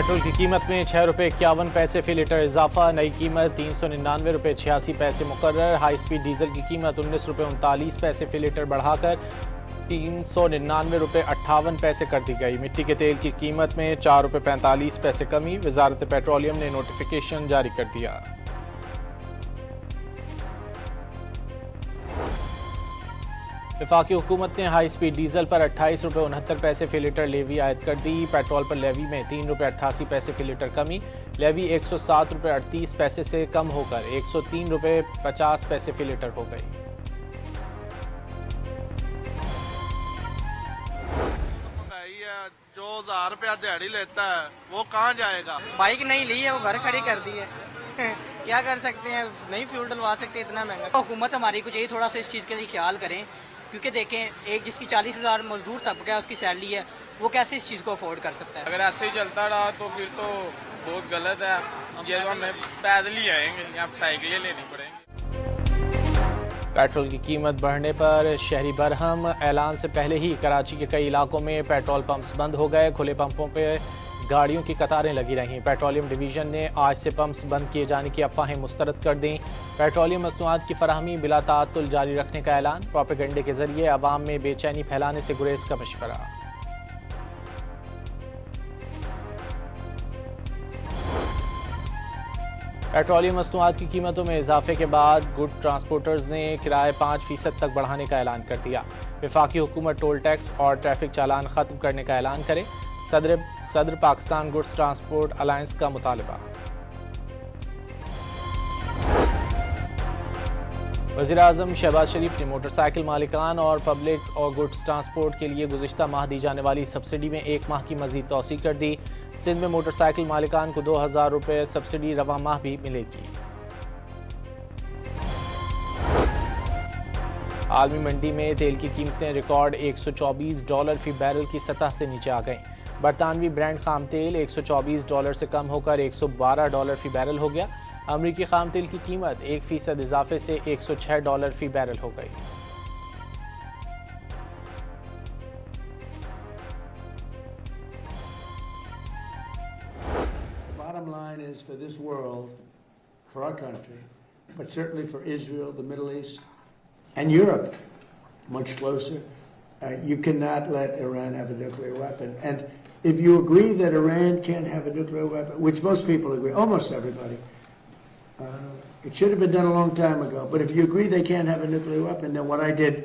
Petrol की कीमत में 6 रुपये 51 पैसे फी लीटर इजाफा, नई कीमत 399 रुपये 86 पैसे मुकर्रर। हाई स्पीड डीजल की कीमत 19 रुपये 39 पैसे फी लीटर बढ़ाकर 399 रुपये 58 पैसे कर दी गई। मिट्टी के तेल की कीमत में 4 रुपये 45 पैसे कमी, वजारत पेट्रोलियम ने नोटिफिकेशन जारी कर दिया। वफाकी हुकूमत ने हाई स्पीड डीजल पर 28 रुपये 69 पैसे फी लीटर लेवी आयद कर दी। पेट्रोल पर लेवी में 3 रुपये 88 पैसे फी लीटर कमी, लेवी 107 रुपये 38 पैसे से कम होकर 103 रुपये 50 पैसे फी लीटर हो गई। जो 1000 रुपया दिहाड़ी लेता है वो कहाँ जाएगा? बाइक नहीं ली है, वो घर खड़ी कर दी है। क्या कर सकते हैं, नहीं फ्यूल डलवा सकते, इतना महंगा। हुकूमत हमारी को चाहिए थोड़ा सा इस चीज़ के लिए ख्याल करें, क्योंकि देखें एक जिसकी 40,000 मजदूर तबका है, उसकी सैलरी है, वो कैसे इस चीज़ को अफोर्ड कर सकता है। अगर ऐसे ही चलता रहा तो फिर तो बहुत गलत है। ये तो हमें पैदल ही आएंगे या साइकिलें लेनी पड़ेंगी। पेट्रोल की कीमत बढ़ने पर शहरी बरहम, ऐलान से पहले ही कराची के कई इलाकों में पेट्रोल पंप्स बंद हो गए। खुले पंपों पर गाड़ियों की कतारें लगी रहीं। पेट्रोलियम डिवीजन ने आज से पंप्स बंद किए जाने की अफवाहें मुस्तरद कर दी। पेट्रोलियम मसनूआत की फराहमी बिला ताअत्तुल जारी रखने का ऐलान, प्रोपेगेंडे के जरिए अवाम में बेचैनी फैलाने से गुरेज का मशवरा। पेट्रोलियम मसनूआत की कीमतों में इजाफे के बाद गुड ट्रांसपोर्टर्स ने किराए 5% तक बढ़ाने का ऐलान कर दिया। वफाकी हुकूमत टोल टैक्स और ट्रैफिक चालान खत्म करने का ऐलान करे। सदर पाकिस्तान गुड्स ट्रांसपोर्ट अलायंस का मुतालबा। वज़ीर-ए-आज़म शहबाज शरीफ ने मोटरसाइकिल मालिकान और पब्लिक और गुड्स ट्रांसपोर्ट के लिए गुज़िश्ता माह दी जाने वाली सब्सिडी में 1 माह की मज़ीद तौसी कर दी। सिंध में मोटरसाइकिल मालिकान को 2000 रुपये सब्सिडी रवा माह भी मिलेगी। आलमी मंडी में तेल की कीमतें रिकॉर्ड $124 फी बैरल की सतह से नीचे आ गईं। बरतानवी ब्रांड खाम तेल $124 से कम होकर $112 फी बैरल हो गया। अमरीकी खाम तेल की कीमत 1% इजाफे से $106 फी बैरल हो गई। Bottom line is for this world, for our country, but certainly for Israel, the Middle East, and Europe, much closer, you cannot let Iran have a nuclear weapon. And if you agree that Iran can't have a nuclear weapon, which most people agree, almost everybody, it should have been done a long time ago. But if you agree they can't have a nuclear weapon, then what I did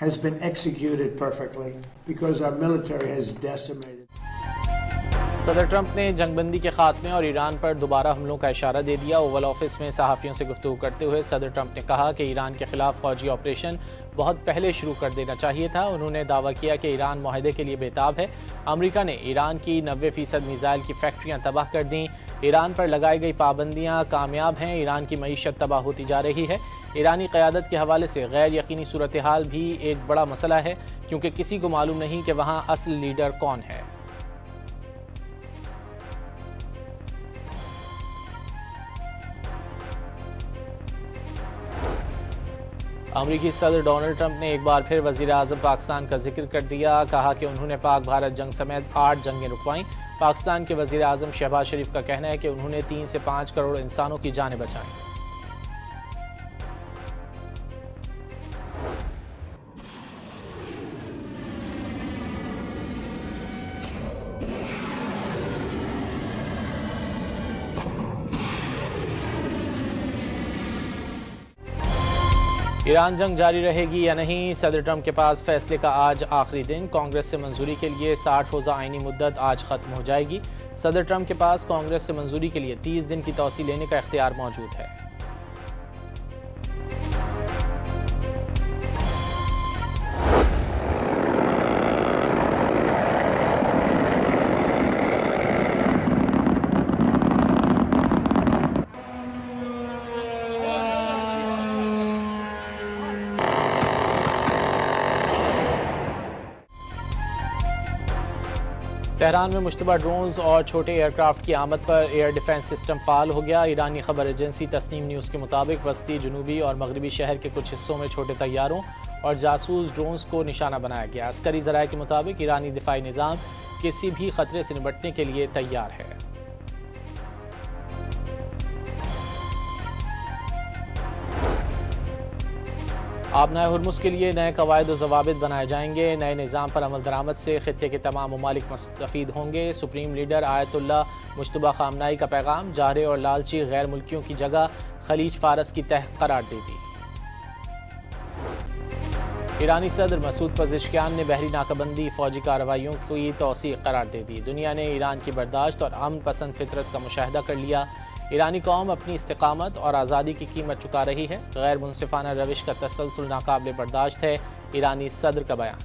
has been executed perfectly because our military has decimated. सदर Trump ने जंगबंदी के खात्मे और Iran पर दोबारा हमलों का इशारा दे दिया। ओवल ऑफिस में सहाफ़ियों से गुफ्तगू करते हुए सदर ट्रंप ने कहा कि ईरान के खिलाफ फौजी ऑपरेशन बहुत पहले शुरू कर देना चाहिए था। उन्होंने दावा किया कि ईरान मुआहदे के लिए बेताब है। अमेरिका ने ईरान की 90% मिसाइल की फैक्ट्रियां तबाह कर दी। ईरान पर लगाई गई पाबंदियां कामयाब हैं। ईरान की मईशत तबाह होती जा रही है। ईरानी क़यादत के हवाले से गैर यकीनी सूरत हाल भी एक बड़ा मसला है, क्योंकि किसी को मालूम नहीं कि वहाँ असल लीडर कौन है। अमरीकी सदर डोनाल्ड ट्रंप ने एक बार फिर वज़ीर-ए-आज़म पाकिस्तान का जिक्र कर दिया। कहा कि उन्होंने पाक भारत जंग समेत 8 जंगें रुकवाईं। पाकिस्तान के वज़ीर-ए-आज़म शहबाज शरीफ का कहना है कि उन्होंने 3 से 5 करोड़ इंसानों की जानें बचाईं। ईरान जंग जारी रहेगी या नहीं, सदर ट्रंप के पास फैसले का आज आखिरी दिन। कांग्रेस से मंजूरी के लिए 60 रोज़ा आईनी मुद्दत आज खत्म हो जाएगी। सदर ट्रंप के पास कांग्रेस से मंजूरी के लिए 30 दिन की तौसी लेने का इख्तियार मौजूद है। तेहरान में मुश्तबा ड्रोन्स और छोटे एयरक्राफ्ट की आमद पर एयर डिफेंस सिस्टम फाल हो गया। ईरानी खबर एजेंसी तस्नीम न्यूज़ के मुताबिक वस्ती, जनूबी और मगरबी शहर के कुछ हिस्सों में छोटे तैयारों और जासूस ड्रोन्स को निशाना बनाया गया। अस्करी ज़राए के मुताबिक ईरानी दिफाई निज़ाम किसी भी खतरे से निपटने के लिए तैयार है। आबनाए हुर्मुस के लिए नए कवायद व ज़वाबित बनाए जाएंगे। नए निज़ाम पर अमल दरामद से खित्ते के तमाम ममालिक मुस्तफ़ीद होंगे। सुप्रीम लीडर आयतुल्लाह मुश्तबा खामनाई का पैगाम। जाहरे और लालची गैर मुल्कियों की जगह खलीज फारस की तह करार दे दी। ईरानी सदर मसूद पज़ेश्कियान ने बहरी नाकाबंदी फौजी कार्रवाइयों की तौसीक़ करार दे दी। दुनिया ने ईरान की बर्दाश्त और अमन पसंद फितरत का मुशाहिदा कर लिया। ईरानी कौम अपनी इस्तिकामत और आज़ादी की कीमत चुका रही है। गैर मुनसिफाना रविश का तसलसल नाकाबिल बर्दाश्त है। ईरानी सदर का बयान।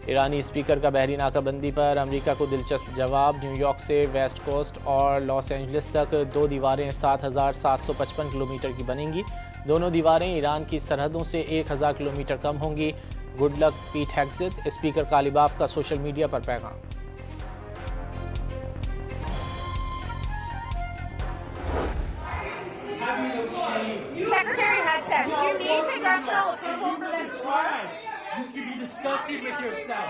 ईरानी स्पीकर का बहरी नाकाबंदी पर अमेरिका को दिलचस्प जवाब। न्यूयॉर्क से वेस्ट कोस्ट और लॉस एंजलिस तक 2 दीवारें 7,755 किलोमीटर की बनेंगी। दोनों दीवारें ईरान की सरहदों से 1,000 किलोमीटर कम होंगी। गुड लक पीट हेग्सेट। स्पीकर कालिबाफ का सोशल मीडिया पर पैगाम। Secretary Hegseth, do you need congressional approval for this? You should be disgusted with yourself.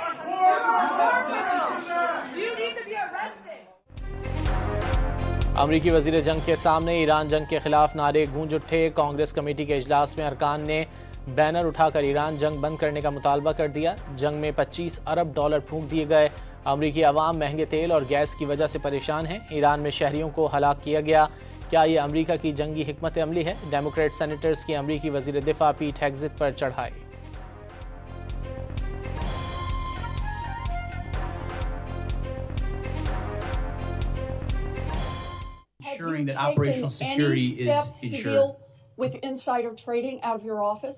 You need to be arrested. अमरीकी वज़ीर जंग के सामने ईरान जंग के खिलाफ नारे गूंज उठे। कांग्रेस कमेटी के इजलास में अरकान ने बैनर उठाकर ईरान जंग बंद करने का मुतालबा कर दिया। जंग में $25 अरब फूंक दिए गए। अमरीकी अवाम महंगे तेल और गैस की वजह से परेशान हैं। ईरान में शहरियों को हलाक किया गया। क्या ये अमरीका की जंगी हिकमत अमली है? डेमोक्रेट सेनेटर्स की अमरीकी वज़ीर दिफा पीट हेग्सेट पर चढ़ाई। Ensuring that operational security is ensured. With insider trading out of your office?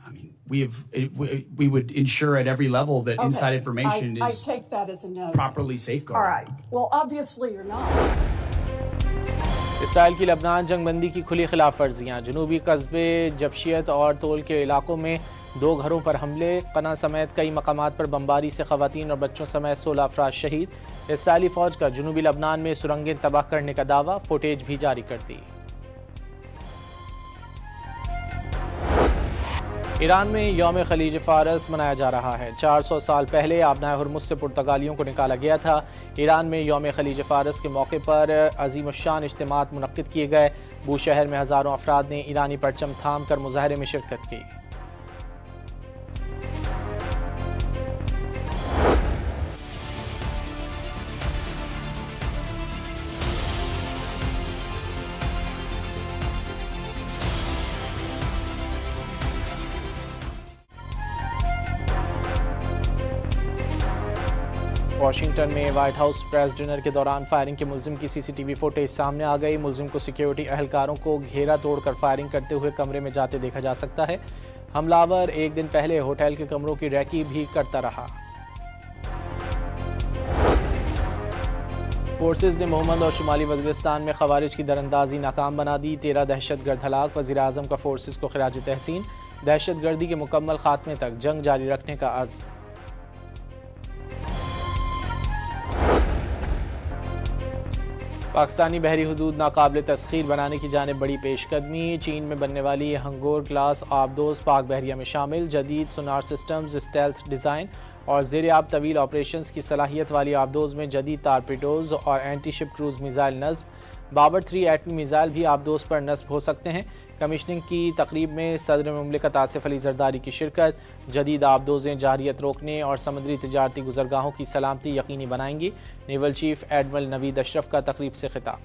I mean, we would ensure at every level that inside information I is take that as a no. properly safeguarded. All right. Well, obviously you're not. Israel की लबनान जंगबंदी की खुली खिलाफ वर्जियाँ। जनूबी कस्बे जबशियत और तोल के इलाकों में 2 घरों पर हमले। कना समेत कई मकामात पर बमबारी से खवातीन और बच्चों समेत 16 अफराद शहीद। इसराइली फौज का जनूबी लबनान में सुरंगें तबाह करने का दावा। फुटेज भी जारी कर दी। ईरान में यौम खलीज फारस मनाया जा रहा है। 400 साल पहले आबनाए हुर्मुस से पुर्तगालियों को निकाला गया था। ईरान में यौम खलीज फारस के मौके पर अजीमुश्शान इज्तिमात मुनक्किद किए गए। बूशहर में हज़ारों अफराद ने ईरानी परचम थाम कर मुजाहरे में शिरकत की। वाशिंगटन में व्हाइट हाउस प्रेस डिनर के दौरान फायरिंग के मुल्जिम की सीसीटीवी फुटेज सामने आ गई। मुल्जिम को सिक्योरिटी अहलकारों को घेरा तोड़कर फायरिंग करते हुए कमरे में जाते देखा जा सकता है। हमलावर एक दिन पहले होटल के कमरों की रैकी भी करता रहा। फोर्सेज ने मोहम्मद और शुमाली वज़ीरिस्तान में खवारिज की दरअंदाजी नाकाम बना दी। 13 दहशतगर्द हलाक। वज़ीर आज़म का फोर्सेज को खिराज तहसीन। दहशतगर्दी के मुकम्मल खात्मे तक जंग जारी रखने का अज़्म। पाकिस्तानी बहरी हदूद नाकाबिल तस्खीर बनाने की जानिब बड़ी पेशकदमी। चीन में बनने वाली हंगोर क्लास आबदोज पाक बहरिया में शामिल। जदीद सोनार सिस्टम्स, स्टेल्थ डिज़ाइन और ज़ेर-ए-आब तवील ऑपरेशंस की सलाहियत वाली आबदोज में जदीद टारपीडोज और एंटी शिप क्रूज़ मिज़ाइल नस्ब। बाबर 3 एटमी मिज़ाइल भी आबदोज पर नस्ब हो सकते हैं। कमिश्निंग की तकरीब में सदर मुमलिकत आसिफ अली जरदारी की शिरकत। जदीद आबदोज़ें जारियत रोकने और समुद्री तिजारती गुजरगाहों की सलामती यकीनी बनाएंगी। Naval chief admiral Naveed Ashraf का तकरीब से खिताब।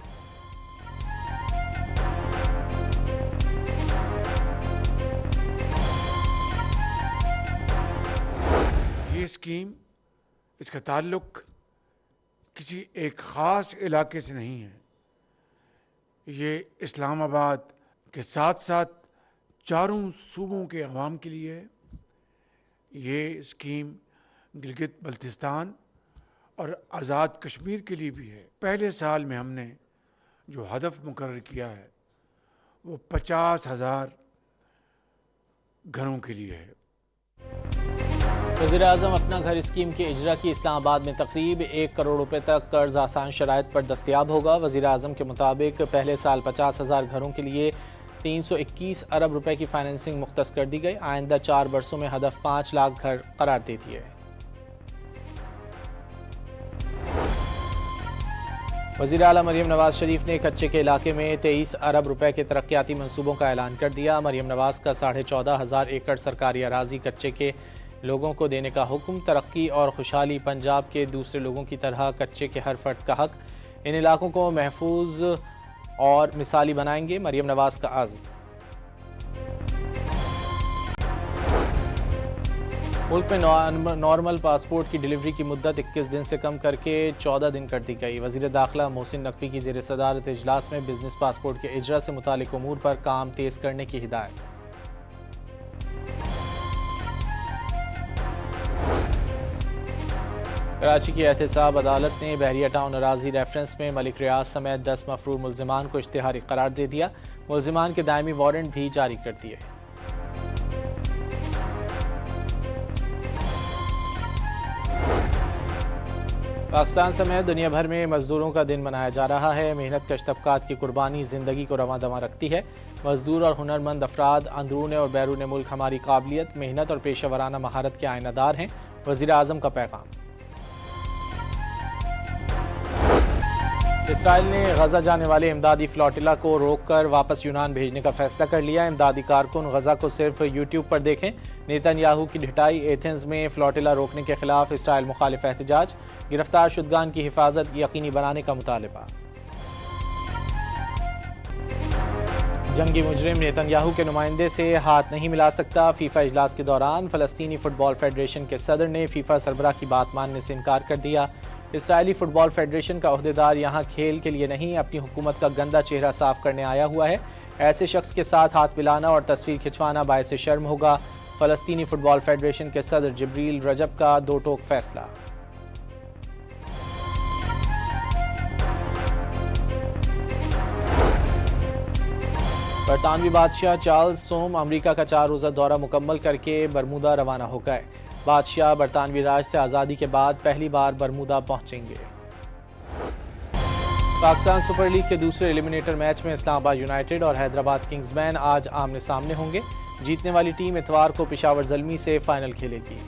ये स्कीम, इसका ताल्लुक किसी एक ख़ास इलाके से नहीं है। ये इस्लामाबाद के साथ साथ चारों सूबों के अवाम के लिए है। ये स्कीम गिलगित बल्तिस्तान और आज़ाद कश्मीर के लिए भी है। पहले साल में हमने जो हदफ मुकर्रर किया है वो 50,000 घरों के लिए है। वज़ीर आज़म अपना घर स्कीम के इजरा की इस्लामाबाद में तकरीब। 1 करोड़ रुपए तक कर्ज आसान शराइत पर दस्तयाब होगा। वज़ीर आज़म के मुताबिक पहले साल 50,000 घरों के लिए 321 अरब रुपए की फाइनेंसिंग मुख्तस कर दी गई। आइंदा 4 बरसों में हदफ 5 लाख घर करार दे दिए। वज़ीर आला मरियम नवाज शरीफ ने कच्चे के इलाके में 23 अरब रुपए के तरक्याती मंसूबों का ऐलान कर दिया। मरियम नवाज का 14,500 एकड़ सरकारी अराजी कच्चे के लोगों को देने का हुक्म। तरक्की और खुशहाली पंजाब के दूसरे लोगों की तरह कच्चे के हर फर्द का हक। इन इलाकों को महफूज और मिसाली बनाएंगे, मरियम नवाज का आज़म। मुल्क में नॉर्मल पासपोर्ट की डिलीवरी की मुद्दत 21 दिन से कम करके 14 दिन कर दी गई। वज़ीर दाखिला मोहसिन नकवी की ज़ेर सदारत इजलास में बिजनेस पासपोर्ट के इजरा से मुतालिक उमूर पर काम तेज़ करने की हिदायत। कराची की एहतसाब अदालत ने बहरिया टाउन अराजी रेफरेंस में मलिक रियाज समेत 10 मफरूर मुल्जिमान को इश्तिहारी करार दे दिया। मुल्जिमान के दायमी वारंट भी जारी कर दिए। पाकिस्तान समेत दुनिया भर में मजदूरों का दिन मनाया जा रहा है। मेहनत कश तबकात की कुर्बानी ज़िंदगी को रवां दवां रखती है। मजदूर और हुनरमंद अफराद अंदरून और बैरून मुल्क हमारी काबिलियत, मेहनत और पेशा वराना महारत के आयनादार हैं। वज़ीर आज़म का पैगाम। इसराइल ने गजा जाने वाले इमदादी फ्लोटिला को रोककर वापस यूनान भेजने का फैसला कर लिया। इमदादी कारकुन गजा को सिर्फ यूट्यूब पर देखें। नेतन्याहू की ढिठाई। एथेंस में फ्लोटिला रोकने के खिलाफ इसराइल मुखालिफ एहतजाज। गिरफ्तार शुदगान की हिफाजत यकीनी बनाने का मुतालबा। जंगी मुजरिम नेतन्याहू के नुमाइंदे से हाथ नहीं मिला सकता। फीफा इजलास के दौरान फ़लस्तीनी फ़ुटबॉल फेडरेशन के सदर ने फीफा सरबराह की बात मानने से इनकार कर दिया। इसराइली फ़ुटबॉल फेडरेशन का ओहदेदार यहाँ खेल के लिए नहीं, अपनी हुकूमत का गंदा चेहरा साफ करने आया हुआ है। ऐसे शख्स के साथ हाथ मिलाना और तस्वीर खिंचवाना बायसे शर्म होगा। फ़लस्तीनी फ़ुटबॉल फेडरेशन के सदर जिब्रील रजब का दो टोक फैसला। बरतानवी बादशाह चार्ल्स सोम अमेरिका का 4 रोज़ा दौरा मुकम्मल करके बरमूदा रवाना हो गए। बादशाह बरतानवी राज से आज़ादी के बाद पहली बार बरमूदा पहुंचेंगे। पाकिस्तान सुपर लीग के दूसरे एलिमिनेटर मैच में इस्लामाबाद यूनाइटेड और हैदराबाद किंग्समैन आज आमने सामने होंगे। जीतने वाली टीम इतवार को पेशावर ज़ल्मी से फाइनल खेलेगी।